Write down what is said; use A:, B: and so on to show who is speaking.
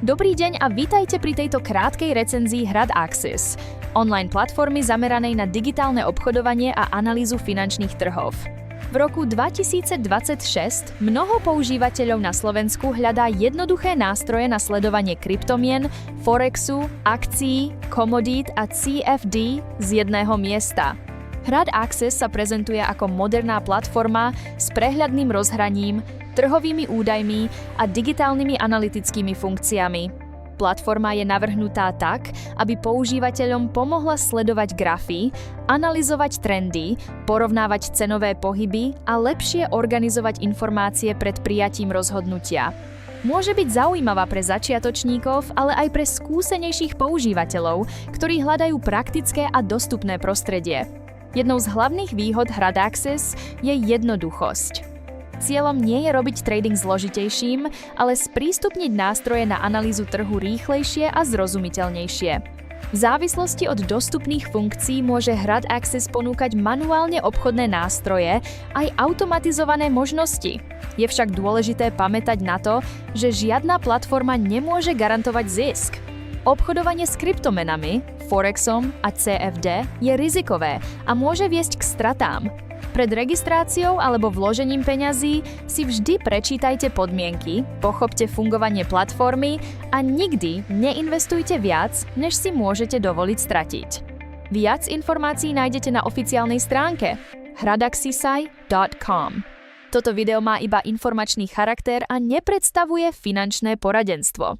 A: Dobrý deň a vítajte pri tejto krátkej recenzii Hrad Axis, online platformy zameranej na digitálne obchodovanie a analýzu finančných trhov. V roku 2026 mnoho používateľov na Slovensku hľadá jednoduché nástroje na sledovanie kryptomien, forexu, akcií, komodít a CFD z jedného miesta. Hrad Axis sa prezentuje ako moderná platforma s prehľadným rozhraním, trhovými údajmi a digitálnymi analytickými funkciami. Platforma je navrhnutá tak, aby používateľom pomohla sledovať grafy, analyzovať trendy, porovnávať cenové pohyby a lepšie organizovať informácie pred prijatím rozhodnutia. Môže byť zaujímavá pre začiatočníkov, ale aj pre skúsenejších používateľov, ktorí hľadajú praktické a dostupné prostredie. Jednou z hlavných výhod Hrad Axis je jednoduchosť. Cieľom nie je robiť trading zložitejším, ale sprístupniť nástroje na analýzu trhu rýchlejšie a zrozumiteľnejšie. V závislosti od dostupných funkcií môže Hrad Axis ponúkať manuálne obchodné nástroje aj automatizované možnosti. Je však dôležité pamätať na to, že žiadna platforma nemôže garantovať zisk. Obchodovanie s kryptomenami, forexom a CFD je rizikové a môže viesť k stratám. Pred registráciou alebo vložením peňazí si vždy prečítajte podmienky, pochopte fungovanie platformy a nikdy neinvestujte viac, než si môžete dovoliť stratiť. Viac informácií nájdete na oficiálnej stránke hradaxisai.com. Toto video má iba informačný charakter a nepredstavuje finančné poradenstvo.